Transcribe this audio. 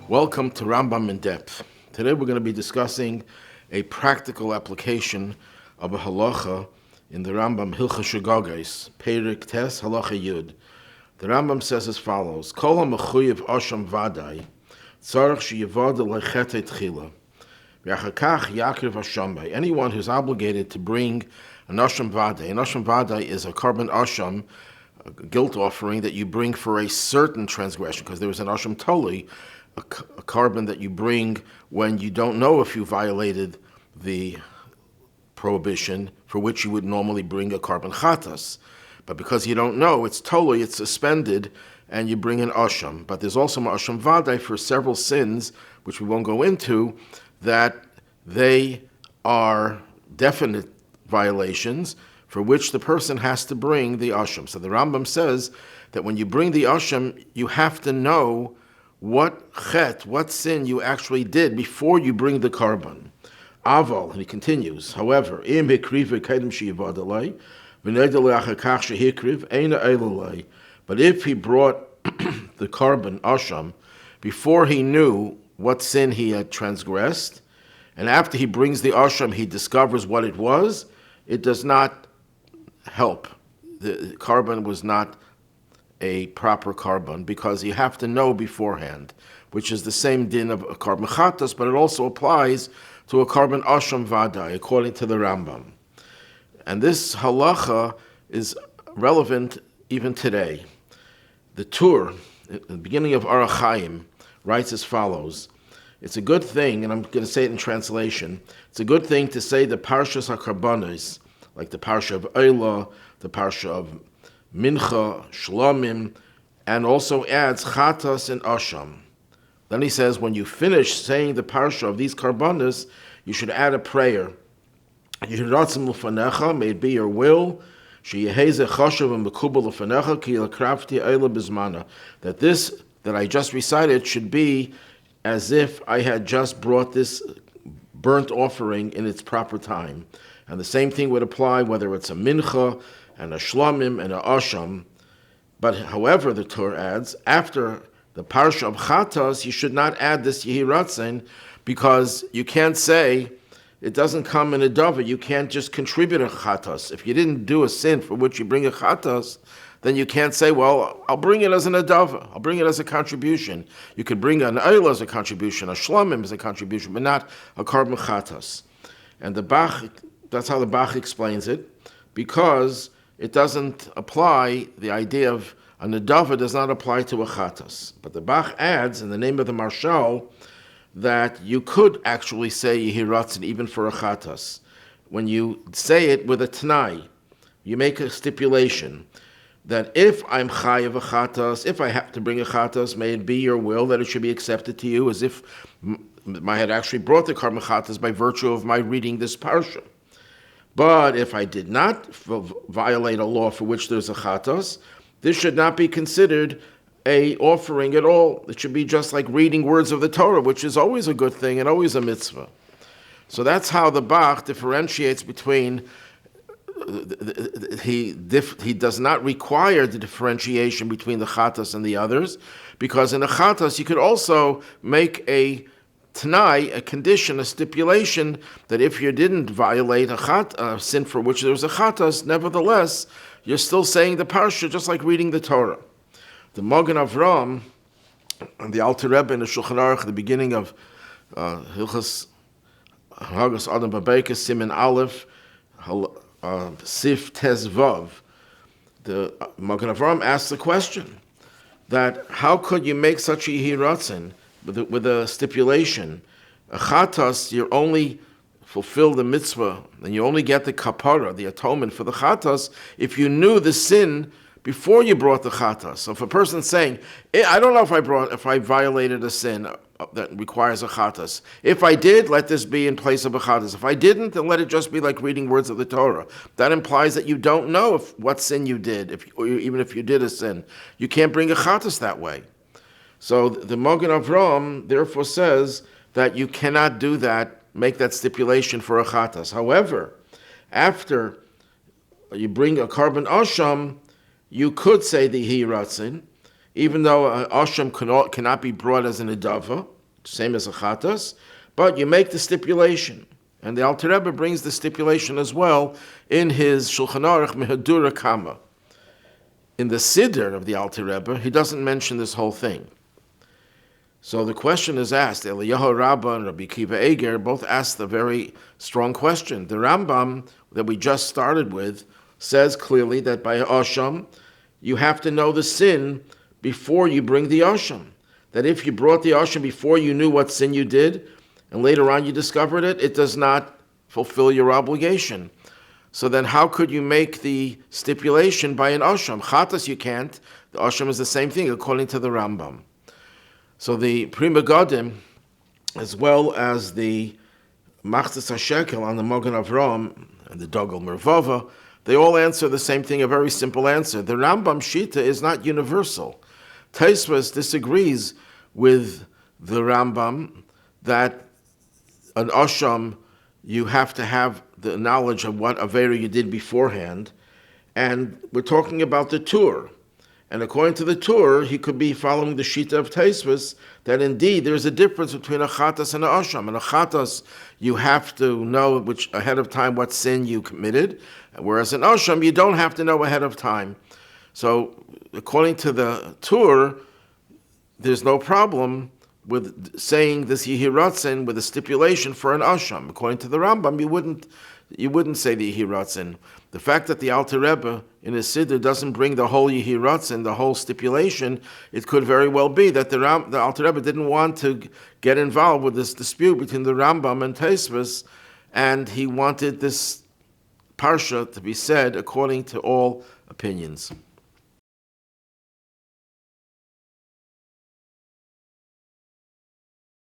Welcome to Rambam in Depth. Today we're going to be discussing a practical application of a halacha in the Rambam Hilchos Shegagos, Perik Tes Halacha Yud. The Rambam says as follows: Kol ha-mechuyev asham vadai, tzarich sheyavad lechetei tchila, v'achakach yakriv hashambai. Anyone who's obligated to bring an asham vadai. An asham vadai is a Korban Asham, a guilt offering that you bring for a certain transgression, because there was an asham toli, a carbon that you bring when you don't know if you violated the prohibition for which you would normally bring a carbon chatas. But because you don't know, it's totally, it's suspended, and you bring an asham. But there's also an asham vadai for several sins, which we won't go into, that they are definite violations for which the person has to bring the asham. So the Rambam says that when you bring the asham, you have to know what chet, what sin you actually did before you bring the carbon. Aval, and he continues, however, but if he brought the carbon asham before he knew what sin he had transgressed, and after he brings the asham he discovers what it was, it does not help. The carbon was not a proper carbon, because you have to know beforehand, which is the same din of a carbon chatas, but it also applies to a carbon asham vadai, according to the Rambam. And this halacha is relevant even today. The Tur, at the beginning of Orach Chaim, writes as follows: it's a good thing, and I'm going to say it in translation, it's a good thing to say the parshas ha-karbanos, like the parsha of Eilah, the parsha of Mincha, Shlomim, and also adds Chatas and Asham. Then he says, when you finish saying the parsha of these karbanos, you should add a prayer. Yiratzim l'fanecha, may it be your will, sheyeheze chashav v'mekubal l'fanecha, ki l'krafti eila bizmana, that this that I just recited should be as if I had just brought this burnt offering in its proper time. And the same thing would apply whether it's a mincha, and a shlomim, and a asham. But however, the Torah adds, after the parsha of chatas, you should not add this yehiratzen, because you can't say, it doesn't come in a dava, you can't just contribute a chatas. If you didn't do a sin for which you bring a chatas, then you can't say, well, I'll bring it as an adava, I'll bring it as a contribution. You could bring an oil as a contribution, a shlomim as a contribution, but not a carbon chatas. And the Bach, that's how the Bach explains it, because it doesn't apply, the idea of a nedava does not apply to a chatas. But the Bach adds, in the name of the Marshal, that you could actually say yehiratzen even for a chatas. When you say it with a t'nai, you make a stipulation that if I'm chayav a chatas, if I have to bring a chatas, may it be your will that it should be accepted to you, as if I had actually brought the carbon chatas by virtue of my reading this parsha. But if I did not violate a law for which there's a chatas, this should not be considered a offering at all. It should be just like reading words of the Torah, which is always a good thing and always a mitzvah. So that's how the Bach differentiates between, he does not require the differentiation between the chatas and the others, because in a chatas you could also make a T'nai, a condition, a stipulation, that if you didn't violate a sin for which there was a chatas, nevertheless, you're still saying the parsha, just like reading the Torah. The Magen Avram and the Alter Rebbe in the Shulchan Aruch, at the beginning of Hilchos Hagos Adam Babeka, Siman Aleph, Sif Tes Vav, the Magen Avram asks the question that how could you make such a yehiratzen with a stipulation? A chatas, you only fulfill the mitzvah, and you only get the kapara, the atonement for the chatas, if you knew the sin before you brought the chatas. So if a person's saying, I don't know if I violated a sin that requires a chatas. If I did, let this be in place of a chatas. If I didn't, then let it just be like reading words of the Torah. That implies that you don't know what sin you did, even if you did a sin. You can't bring a chatas that way. So the Magen Avram therefore says that you cannot do that, make that stipulation for a chatas. However, after you bring a Korban Asham, you could say the Yehi Ratzin, even though an Asham cannot be brought as an Idava, same as a Chatas, but you make the stipulation. And the Alter Rebbe brings the stipulation as well in his Shulchan Aruch Mehadura Kama. In the Siddur of the Alter Rebbe, he doesn't mention this whole thing. So the question is asked. Eliyahu Rabbah and Rabbi Kiva Eger both asked a very strong question. The Rambam that we just started with says clearly that by Asham, you have to know the sin before you bring the Asham. That if you brought the Asham before you knew what sin you did, and later on you discovered it, it does not fulfill your obligation. So then how could you make the stipulation by an Asham? Chatas you can't. The Asham is the same thing according to the Rambam. So the Pri Megadim, as well as the Machzis HaShekel on the Mogen Avram and the Dogel Mervava, they all answer the same thing, a very simple answer. The Rambam Shita is not universal. Tosfos disagrees with the Rambam that an Asham, you have to have the knowledge of what Avera you did beforehand, and we're talking about the Tur. And according to the Tur, he could be following the Shita of Tosfos, that indeed there's a difference between a Chatas and an Asham. And a Chatas, you have to know ahead of time what sin you committed, whereas an Asham, you don't have to know ahead of time. So according to the Tur, there's no problem with saying this Yehi Ratzin with a stipulation for an Asham. According to the Rambam, you wouldn't say the Yehi Ratzin. The fact that the Alter Rebbe in his Siddur doesn't bring the whole Yehi Ratzin, the whole stipulation, it could very well be that the Alter Rebbe didn't want to get involved with this dispute between the Rambam and Tosfos, and he wanted this parsha to be said according to all opinions.